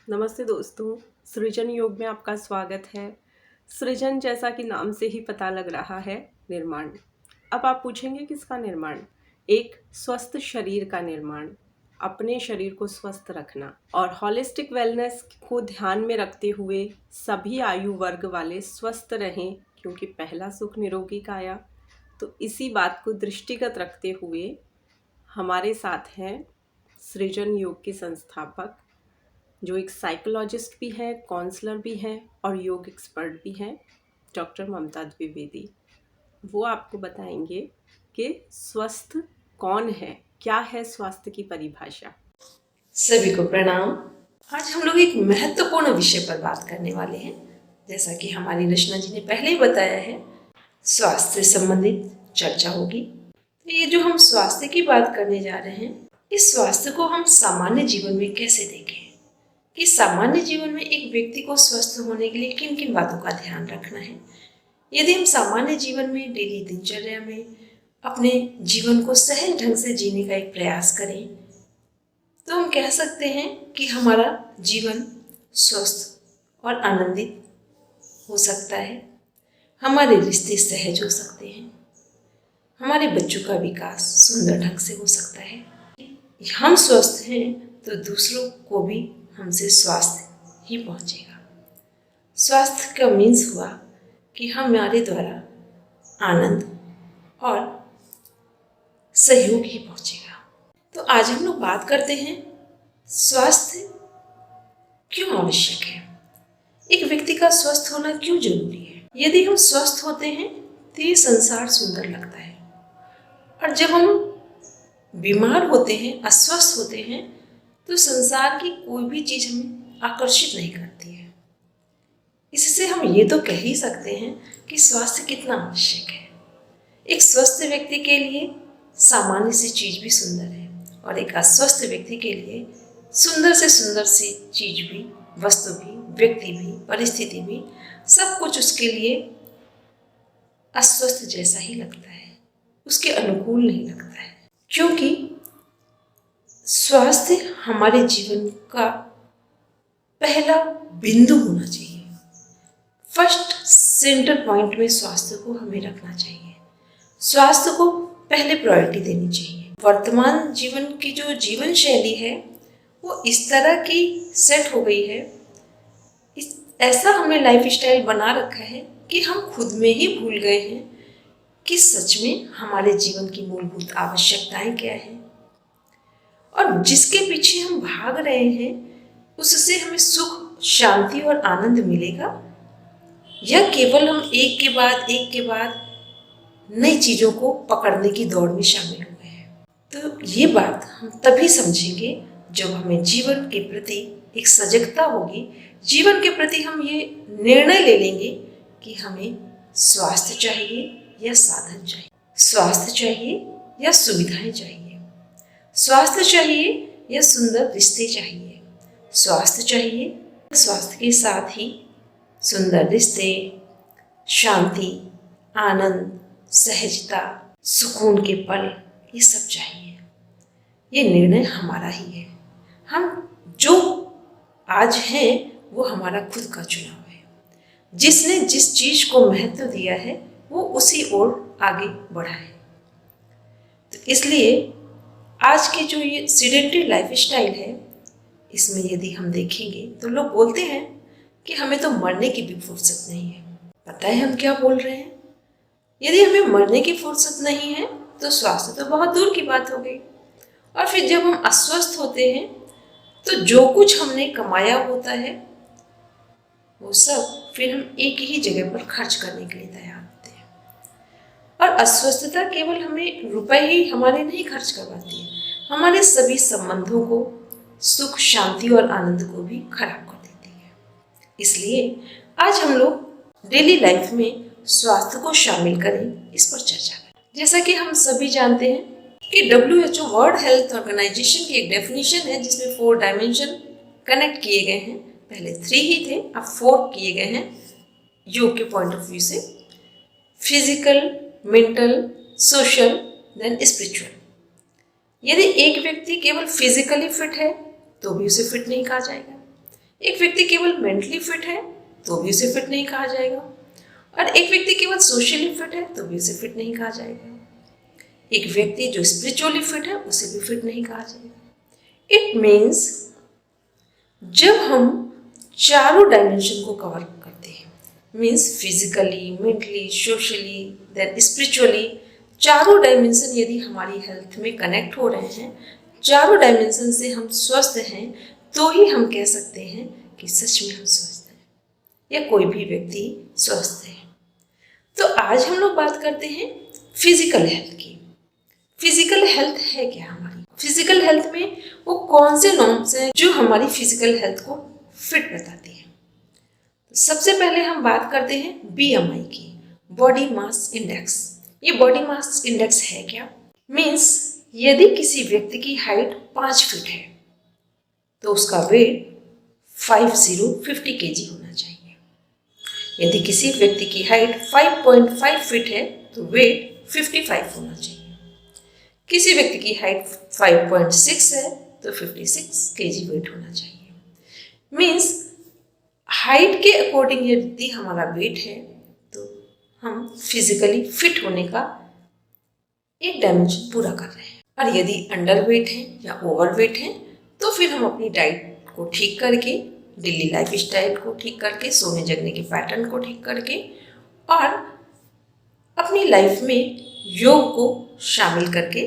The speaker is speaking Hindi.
नमस्ते दोस्तों। सृजन योग में आपका स्वागत है। सृजन जैसा कि नाम से ही पता लग रहा है, निर्माण। अब आप पूछेंगे किसका निर्माण? एक स्वस्थ शरीर का निर्माण, अपने शरीर को स्वस्थ रखना और हॉलिस्टिक वेलनेस को ध्यान में रखते हुए सभी आयु वर्ग वाले स्वस्थ रहें, क्योंकि पहला सुख निरोगी काया। तो इसी बात को दृष्टिगत रखते हुए हमारे साथ हैं सृजन योग के संस्थापक, जो एक साइकोलॉजिस्ट भी हैं, काउंसलर भी हैं और योग एक्सपर्ट भी हैं, डॉक्टर ममता द्विवेदी। वो आपको बताएंगे कि स्वस्थ कौन है, क्या है स्वास्थ्य की परिभाषा। सभी को प्रणाम। आज हम लोग एक महत्वपूर्ण विषय पर बात करने वाले हैं। जैसा कि हमारी रचना जी ने पहले ही बताया है, स्वास्थ्य से संबंधित चर्चा होगी। तो ये जो हम स्वास्थ्य की बात करने जा रहे हैं, इस स्वास्थ्य को हम सामान्य जीवन में कैसे देखें कि सामान्य जीवन में एक व्यक्ति को स्वस्थ होने के लिए किन किन बातों का ध्यान रखना है। यदि हम सामान्य जीवन में डेली दिनचर्या में अपने जीवन को सहज ढंग से जीने का एक प्रयास करें, तो हम कह सकते हैं कि हमारा जीवन स्वस्थ और आनंदित हो सकता है। हमारे रिश्ते सहज हो सकते हैं, हमारे बच्चों का विकास सुंदर ढंग से हो सकता है। हम स्वस्थ हैं तो दूसरों को भी हमसे स्वास्थ्य ही पहुंचेगा। स्वास्थ्य का मीन्स हुआ कि हमारे द्वारा आनंद और सहयोग ही पहुंचेगा। तो आज हम लोग बात करते हैं, स्वास्थ्य क्यों आवश्यक है, एक व्यक्ति का स्वस्थ होना क्यों जरूरी है। यदि हम स्वस्थ होते हैं तो ये संसार सुंदर लगता है, और जब हम बीमार होते हैं, अस्वस्थ होते हैं, तो संसार की कोई भी चीज हमें आकर्षित नहीं करती है। इससे हम ये तो कह ही सकते हैं कि स्वास्थ्य कितना आवश्यक है। एक स्वस्थ व्यक्ति के लिए सामान्य सी चीज भी सुंदर है, और एक अस्वस्थ व्यक्ति के लिए सुंदर से सुंदर सी चीज भी, वस्तु भी, व्यक्ति भी, परिस्थिति भी, सब कुछ उसके लिए अस्वस्थ जैसा ही लगता है, उसके अनुकूल नहीं लगता है। क्योंकि स्वास्थ्य हमारे जीवन का पहला बिंदु होना चाहिए। फर्स्ट सेंटर पॉइंट में स्वास्थ्य को हमें रखना चाहिए। स्वास्थ्य को पहले प्रायोरिटी देनी चाहिए। वर्तमान जीवन की जो जीवन शैली है वो इस तरह की सेट हो गई है, ऐसा हमने लाइफ स्टाइल बना रखा है कि हम खुद में ही भूल गए हैं कि सच में हमारे जीवन की मूलभूत आवश्यकताएं क्या है, और जिसके पीछे हम भाग रहे हैं उससे हमें सुख, शांति और आनंद मिलेगा, या केवल हम एक के बाद नई चीजों को पकड़ने की दौड़ में शामिल हो गए हैं। तो ये बात हम तभी समझेंगे जब हमें जीवन के प्रति एक सजगता होगी, जीवन के प्रति हम ये निर्णय ले लेंगे कि हमें स्वास्थ्य चाहिए या साधन चाहिए, स्वास्थ्य चाहिए या सुविधाएं चाहिए, स्वास्थ्य चाहिए या सुंदर रिश्ते चाहिए, स्वास्थ्य चाहिए, स्वास्थ्य के साथ ही सुंदर रिश्ते, शांति, आनंद, सहजता, सुकून के पल, ये सब चाहिए। ये निर्णय हमारा ही है। हम जो आज हैं वो हमारा खुद का चुनाव है। जिसने जिस चीज को महत्व दिया है वो उसी ओर आगे बढ़ा है। तो इसलिए आज की जो ये सीडेंटरी लाइफ स्टाइल है, इसमें यदि हम देखेंगे तो लोग बोलते हैं कि हमें तो मरने की भी फुर्सत नहीं है। पता है हम क्या बोल रहे हैं? यदि हमें मरने की फुर्सत नहीं है तो स्वास्थ्य तो बहुत दूर की बात हो गई। और फिर जब हम अस्वस्थ होते हैं तो जो कुछ हमने कमाया होता है वो सब फिर हम एक ही जगह पर खर्च करने के लिए तैयार होते हैं। और अस्वस्थता केवल हमें रुपए ही हमारे नहीं खर्च करवाती है, हमारे सभी संबंधों को, सुख, शांति और आनंद को भी खराब कर देती है। इसलिए आज हम लोग डेली लाइफ में स्वास्थ्य को शामिल करें, इस पर चर्चा करें। जैसा कि हम सभी जानते हैं कि WHO वर्ल्ड हेल्थ ऑर्गेनाइजेशन की एक डेफिनेशन है जिसमें 4 डायमेंशन कनेक्ट किए गए हैं। पहले 3 ही थे, अब 4 किए गए हैं योग के पॉइंट ऑफ व्यू से। Physical, mental, social, then spiritual. यदि एक व्यक्ति केवल फिजिकली फिट है तो भी उसे फिट नहीं कहा जाएगा। एक व्यक्ति केवल मेंटली फिट है तो भी उसे फिट नहीं कहा जाएगा, और एक व्यक्ति केवल सोशली फिट है तो भी उसे फिट नहीं कहा जाएगा। एक व्यक्ति जो स्पिरिचुअली फिट है उसे भी फिट नहीं कहा जाएगा। इट मीन्स जब हम चारों डायमेंशन को कवर करते हैं, means physically, mentally, socially, then spiritually, चारों डायमेंशन यदि हमारी हेल्थ में कनेक्ट हो रहे हैं, चारों डायमेंशन से हम स्वस्थ हैं, तो ही हम कह सकते हैं कि सच में हम स्वस्थ हैं या कोई भी व्यक्ति स्वस्थ है। तो आज हम लोग बात करते हैं फिजिकल हेल्थ की। फिजिकल हेल्थ है क्या हमारी? फिजिकल हेल्थ में वो कौन से नॉर्म्स हैं जो हमारी फिजिकल हेल्थ को फिट बताती हैं? तो सबसे पहले हम बात करते हैं BMI की, बॉडी मास इंडेक्स। ये बॉडी मास इंडेक्स है क्या? मीन्स यदि किसी व्यक्ति की हाइट 5 फीट है तो उसका वेट 50 kg होना चाहिए। यदि किसी व्यक्ति की हाइट 5.5 फीट है तो वेट 55 होना चाहिए। किसी व्यक्ति की हाइट 5.6 है तो 56 kg वेट होना चाहिए। मीन्स हाइट के अकॉर्डिंग यदि हमारा वेट है तो हम फिजिकली फिट होने का एक डायमेंशन पूरा कर रहे हैं। और यदि अंडर वेट है या ओवर वेट है तो फिर हम अपनी डाइट को ठीक करके, डेली लाइफ स्टाइल को ठीक करके, सोने जगने के पैटर्न को ठीक करके और अपनी लाइफ में योग को शामिल करके